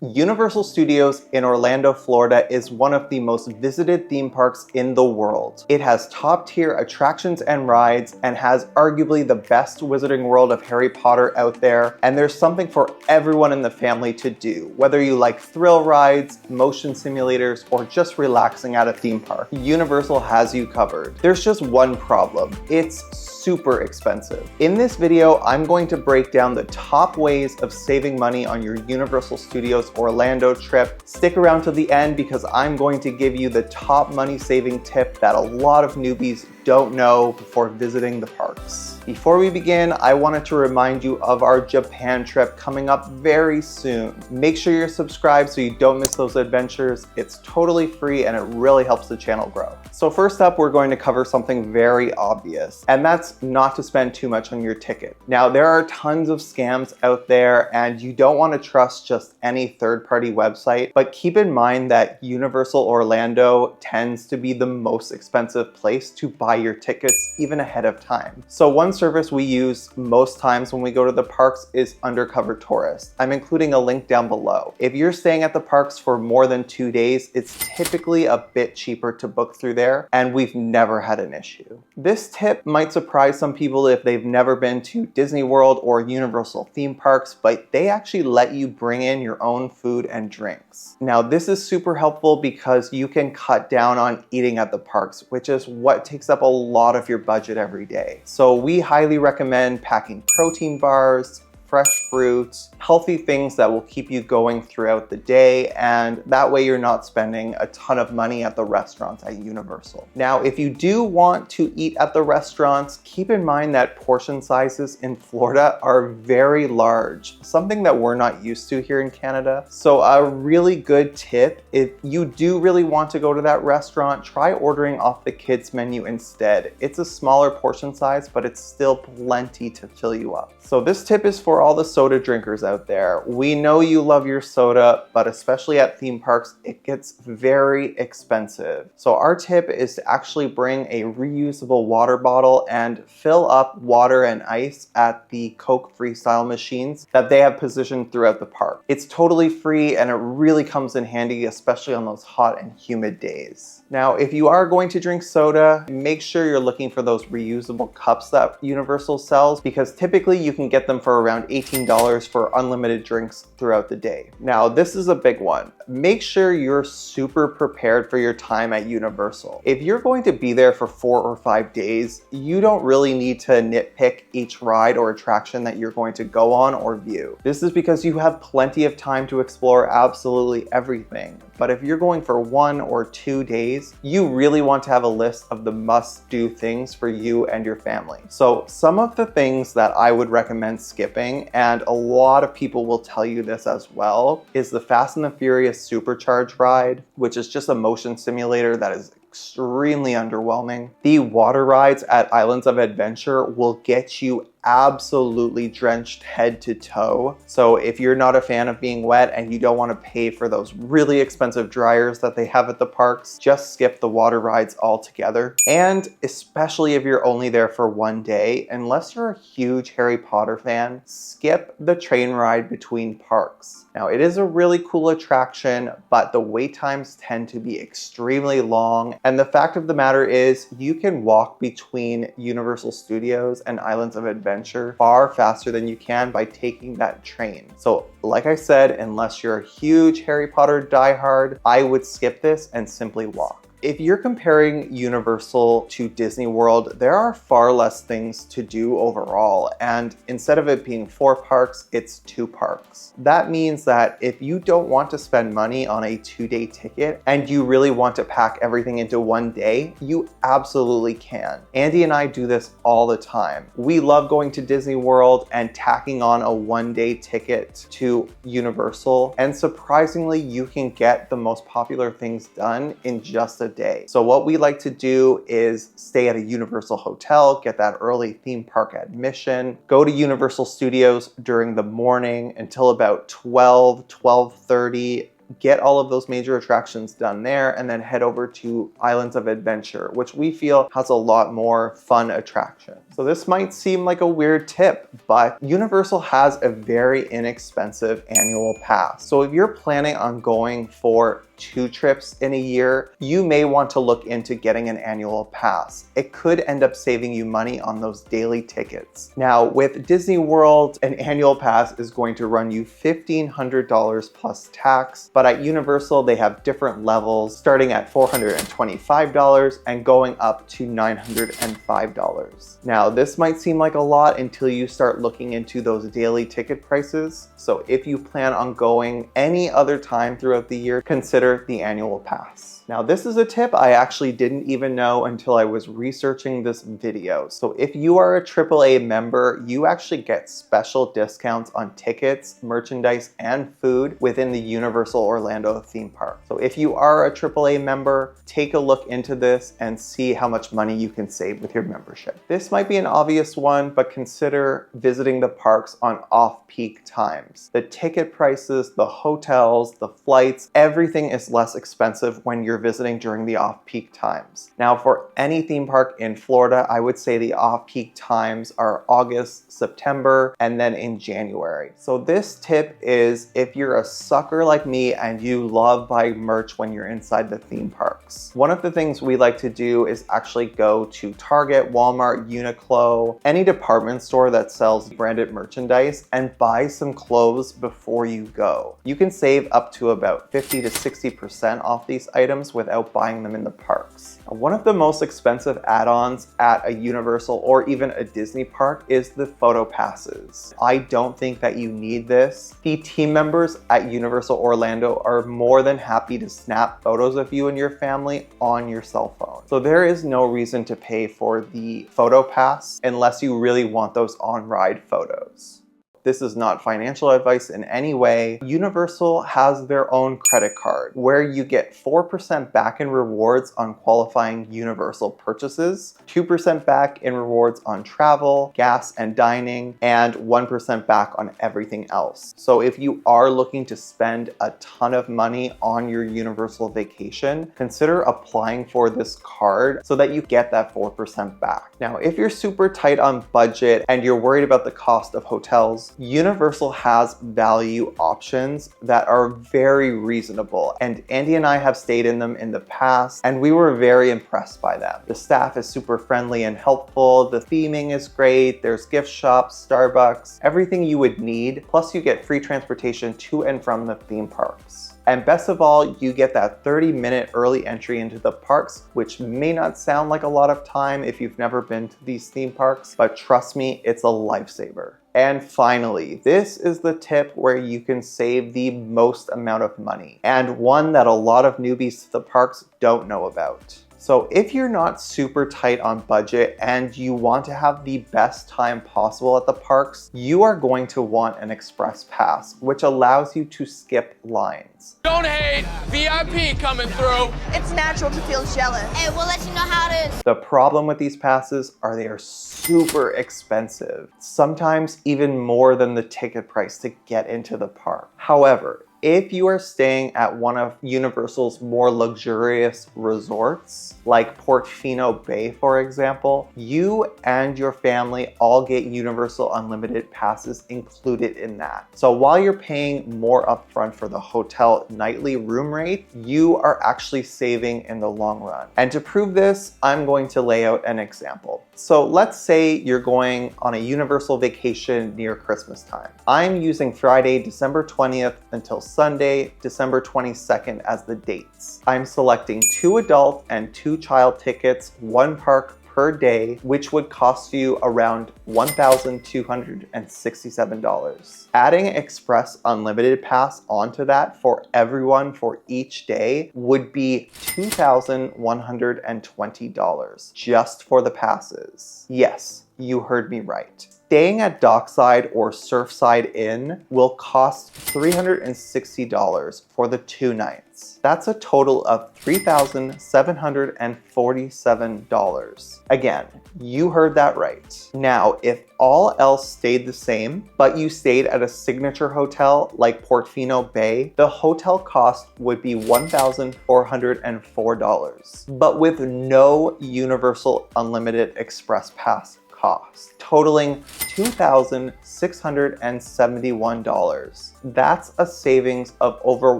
Universal Studios in Orlando, Florida is one of the most visited theme parks in the world. It has top-tier attractions and rides and has arguably the best Wizarding World of Harry Potter out there, and there's something for everyone in the family to do, whether you like thrill rides, motion simulators, or just relaxing at a theme park. Universal has you covered. There's just one problem. It's super expensive. In this video, I'm going to break down the top ways of saving money on your Universal Studios Orlando trip. Stick around to the end because I'm going to give you the top money saving tip that a lot of newbies don't know before visiting the parks. Before we begin, I wanted to remind you of our Japan trip coming up very soon. Make sure you're subscribed so you don't miss those adventures. It's totally free and it really helps the channel grow. So first up, we're going to cover something very obvious, and that's not to spend too much on your ticket. Now, there are tons of scams out there and you don't want to trust just any third-party website, but keep in mind that Universal Orlando tends to be the most expensive place to buy your tickets even ahead of time. So one service we use most times when we go to the parks is Undercover Tourist. I'm including a link down below. If you're staying at the parks for more than 2 days, it's typically a bit cheaper to book through there, and we've never had an issue. This tip might surprise some people if they've never been to Disney World or Universal theme parks, but they actually let you bring in your own food and drinks. Now, this is super helpful because you can cut down on eating at the parks, which is what takes up a lot of your budget every day. So we highly recommend packing protein bars, fresh fruits, healthy things that will keep you going throughout the day, and that way you're not spending a ton of money at the restaurants at Universal. Now, if you do want to eat at the restaurants, keep in mind that portion sizes in Florida are very large, something that we're not used to here in Canada. So a really good tip, if you do really want to go to that restaurant, try ordering off the kids menu instead. It's a smaller portion size, but it's still plenty to fill you up. So this tip is for all the soda drinkers out there. We know you love your soda, but especially at theme parks, it gets very expensive. So our tip is to actually bring a reusable water bottle and fill up water and ice at the Coke Freestyle machines that they have positioned throughout the park. It's totally free and it really comes in handy, especially on those hot and humid days. Now, if you are going to drink soda, make sure you're looking for those reusable cups that Universal sells, because typically you can get them for around $18 for unlimited drinks throughout the day. Now, this is a big one. Make sure you're super prepared for your time at Universal. If you're going to be there for 4 or 5 days, you don't really need to nitpick each ride or attraction that you're going to go on or view. This is because you have plenty of time to explore absolutely everything. But if you're going for 1 or 2 days, you really want to have a list of the must-do things for you and your family. So some of the things that I would recommend skipping, and a lot of people will tell you this as well, is the Fast and the Furious Supercharged ride, which is just a motion simulator that is extremely underwhelming. The water rides at Islands of Adventure will get you absolutely drenched head to toe. So if you're not a fan of being wet and you don't want to pay for those really expensive dryers that they have at the parks, just skip the water rides altogether. And especially if you're only there for 1 day, unless you're a huge Harry Potter fan, skip the train ride between parks. Now, it is a really cool attraction, but the wait times tend to be extremely long. And the fact of the matter is, you can walk between Universal Studios and Islands of Adventure far faster than you can by taking that train. So like I said, unless you're a huge Harry Potter diehard, I would skip this and simply walk. If you're comparing Universal to Disney World, there are far less things to do overall, and instead of it being 4 parks, it's 2 parks. That means that if you don't want to spend money on a 2-day ticket and you really want to pack everything into 1 day, you absolutely can. Andy and I do this all the time. We love going to Disney World and tacking on a 1-day ticket to Universal, and surprisingly, you can get the most popular things done in just a day. So what we like to do is stay at a Universal hotel, get that early theme park admission, go to Universal Studios during the morning until about 12:30, get all of those major attractions done there, and then head over to Islands of Adventure, which we feel has a lot more fun attractions. So this might seem like a weird tip, but Universal has a very inexpensive annual pass. So if you're planning on going for 2 trips in a year, you may want to look into getting an annual pass. It could end up saving you money on those daily tickets. Now, with Disney World, an annual pass is going to run you $1,500 plus tax, but at Universal, they have different levels starting at $425 and going up to $905. Now, this might seem like a lot until you start looking into those daily ticket prices. So if you plan on going any other time throughout the year, consider the annual pass. Now, this is a tip I actually didn't even know until I was researching this video. So if you are a AAA member, you actually get special discounts on tickets, merchandise, and food within the Universal Orlando theme park. So if you are a AAA member, take a look into this and see how much money you can save with your membership. This might be an obvious one, but consider visiting the parks on off-peak times. The ticket prices, the hotels, the flights, everything is less expensive when you're visiting during the off-peak times. Now, for any theme park in Florida, I would say the off-peak times are August, September, and then in January. So this tip is if you're a sucker like me and you love buying merch when you're inside the theme parks. One of the things we like to do is actually go to Target, Walmart, Uniqlo, any department store that sells branded merchandise and buy some clothes before you go. You can save up to about 50 to 60% off these items without buying them in the parks. One of the most expensive add-ons at a Universal or even a Disney park is the photo passes. I don't think that you need this. The team members at Universal Orlando are more than happy to snap photos of you and your family on your cell phone. So there is no reason to pay for the photo pass unless you really want those on-ride photos. This is not financial advice in any way. Universal has their own credit card where you get 4% back in rewards on qualifying Universal purchases, 2% back in rewards on travel, gas and dining, and 1% back on everything else. So if you are looking to spend a ton of money on your Universal vacation, consider applying for this card so that you get that 4% back. Now, if you're super tight on budget and you're worried about the cost of hotels, Universal has value options that are very reasonable, and Andy and I have stayed in them in the past and we were very impressed by them. The staff is super friendly and helpful, the theming is great, there's gift shops, Starbucks, everything you would need, plus you get free transportation to and from the theme parks. And best of all, you get that 30-minute early entry into the parks, which may not sound like a lot of time if you've never been to these theme parks, but trust me, it's a lifesaver. And finally, this is the tip where you can save the most amount of money, and one that a lot of newbies to the parks don't know about. So if you're not super tight on budget and you want to have the best time possible at the parks, you are going to want an Express Pass, which allows you to skip lines. Don't hate, VIP coming through. It's natural to feel jealous. Hey, we'll let you know how it is. The problem with these passes are they are super expensive, sometimes even more than the ticket price to get into the park. However, if you are staying at one of Universal's more luxurious resorts, like Portofino Bay, for example, you and your family all get Universal Unlimited passes included in that. So while you're paying more upfront for the hotel nightly room rate, you are actually saving in the long run. And to prove this, I'm going to lay out an example. So let's say you're going on a Universal vacation near Christmas time. I'm using Friday, December 20th until Sunday, December 22nd as the dates. I'm selecting 2 adult and 2 child tickets, 1 park per day, which would cost you around $1,267. Adding Express Unlimited Pass onto that for everyone for each day would be $2,120 just for the passes. Yes, you heard me right. Staying at Dockside or Surfside Inn will cost $360 for the 2 nights. That's a total of $3,747. Again, you heard that right. Now, if all else stayed the same, but you stayed at a signature hotel like Portofino Bay, the hotel cost would be $1,404. But with no Universal Unlimited Express Pass cost, totaling $2,671. That's a savings of over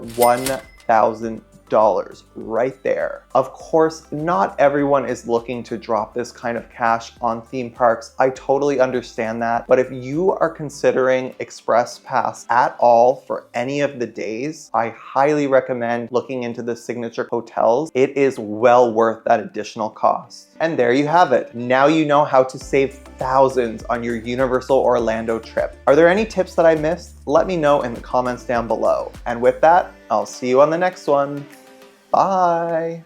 $1,000 right there. Of course, not everyone is looking to drop this kind of cash on theme parks. I totally understand that. But if you are considering Express Pass at all for any of the days, I highly recommend looking into the Signature Hotels. It is well worth that additional cost. And there you have it. Now you know how to save thousands on your Universal Orlando trip. Are there any tips that I missed? Let me know in the comments down below. And with that, I'll see you on the next one. Bye.